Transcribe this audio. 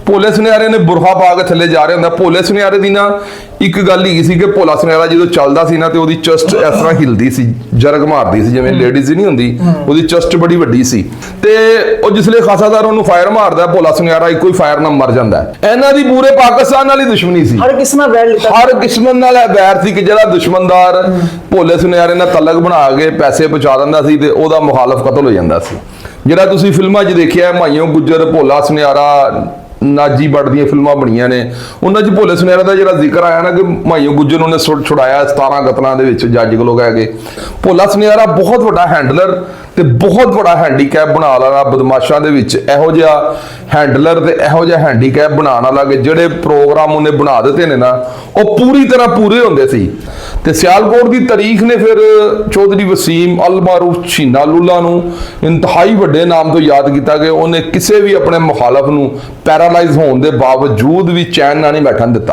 ਭੋਲੇ ਸੁਨਿਆਰੇ ਨੇ ਬੁਰਹਾ ਪਾ ਕੇ ਥੱਲੇ ਜਾ ਰਿਹਾ ਹੁੰਦਾ। ਭੋਲੇ ਸੁਨਿਆਰੇ ਦੀ ਨਾ ਇੱਕ ਗੱਲ ਹੀ ਸੀ ਕਿ ਭੋਲਾ ਸੁਨਿਆਰਾ ਜਦੋਂ ਚੱਲਦਾ ਸੀ ਨਾ ਤੇ ਉਹਦੀ ਚੈਸਟ ਇਸ ਤਰ੍ਹਾਂ ਹਿਲਦੀ ਸੀ, ਜਰਗ ਮਾਰਦੀ ਸੀ, ਜਿਵੇਂ ਲੇਡੀਜ਼ ਨਹੀਂ ਹੁੰਦੀ, ਉਹਦੀ ਚੈਸਟ ਬੜੀ ਵੱਡੀ ਸੀ। ਤੇ ਉਹ ਜਿਸਲੇ ਖਾਸਾਦਾਰ ਉਹਨੂੰ ਫਾਇਰ ਮਾਰਦਾ, ਭੋਲਾ ਸੁਨਿਆਰਾ ਇੱਕੋ ਹੀ ਫਾਇਰ ਨਾਲ ਮਰ ਜਾਂਦਾ। ਇਹਨਾਂ ਦੀ ਪੂਰੇ ਪਾਕਿਸਤਾਨ ਨਾਲ ਹੀ ਦੁਸ਼ਮਣੀ ਸੀ, ਹਰ ਕਿਸਮ ਨਾਲ ਵੈਰ ਸੀ ਕਿ ਜਿਹੜਾ ਦੁਸ਼ਮਣਦਾਰ ਭੋਲੇ ਸੁਨਿਆਰੇ ਨਾਲ ਤਲਕ ਬਣਾ ਕੇ ਪੈਸੇ ਪਹੁੰਚਾ ਦਿੰਦਾ ਸੀ ਤੇ ਉਹਦਾ ਮੁਖਾਲਫ ਕਤਲ ਹੋ ਜਾਂਦਾ ਸੀ। ਜਿਹੜਾ ਤੁਸੀਂ ਫਿਲਮਾਂ 'ਚ ਦੇਖਿਆ ਮਾਈਓ ਗੁੱਜਰ, ਭੋਲਾ ਸੁਨਿਆਰਾ, ਨਾਜੀ ਬੱਟ ਦੀਆਂ ਫਿਲਮਾਂ ਬਣੀਆਂ ਨੇ, ਉਹਨਾਂ 'ਚ ਭੋਲੇ ਸੁਨਿਆਰੇ ਦਾ ਜਿਹੜਾ ਜ਼ਿਕਰ ਆਇਆ ਨਾ ਕਿ ਮਾਈਓ ਗੁੱਜਰ ਉਹਨੇ ਛੁਡਾਇਆ 17 ਕਤਲਾਂ ਦੇ ਵਿੱਚ ਜੱਜ ਕੋਲੋਂ ਕਹਿ ਕੇ। ਭੋਲਾ ਸੁਨਿਆਰਾ ਬਹੁਤ ਵੱਡਾ ਹੈਂਡਲਰ ਤੇ ਬਹੁਤ ਵੱਡਾ ਹੈਂਡੀਕੈਪ ਬਣਾਉਣ ਵਾਲਾ ਬਦਮਾਸ਼ਾਂ ਦੇ ਵਿੱਚ, ਇਹੋ ਜਿਹਾ ਹੈਂਡਲਰ ਤੇ ਇਹੋ ਜਿਹਾ ਹੈਂਡੀਕੈਪ ਬਣਾਉਣ ਵਾਲਾ ਕਿ ਜਿਹੜੇ ਪ੍ਰੋਗਰਾਮ ਉਹਨੇ ਬਣਾ ਦਿੱਤੇ ਨੇ ਨਾ ਉਹ ਪੂਰੀ ਤਰ੍ਹਾਂ ਪੂਰੇ ਹੁੰਦੇ ਸੀ। ਤੇ ਸਿਆਲਕੋਟ ਦੀ ਤਾਰੀਖ ਨੇ ਫਿਰ ਚੌਧਰੀ ਵਸੀਮ ਅਲ ਮਾਰੂਫ ਛੀਨਾ ਲੂਲਾ ਨੂੰ ਇੰਤਹਾਈ ਵੱਡੇ ਨਾਮ ਤੋਂ ਯਾਦ ਕੀਤਾ ਕਿ ਉਹਨੇ ਕਿਸੇ ਵੀ ਆਪਣੇ ਮੁਖਾਲਫ ਨੂੰ ਪੈਰਾਲਾਈਜ਼ ਹੋਣ ਦੇ ਬਾਵਜੂਦ ਵੀ ਚੈਨ ਨਾਲ ਨਹੀਂ ਬੈਠਣ ਦਿੱਤਾ।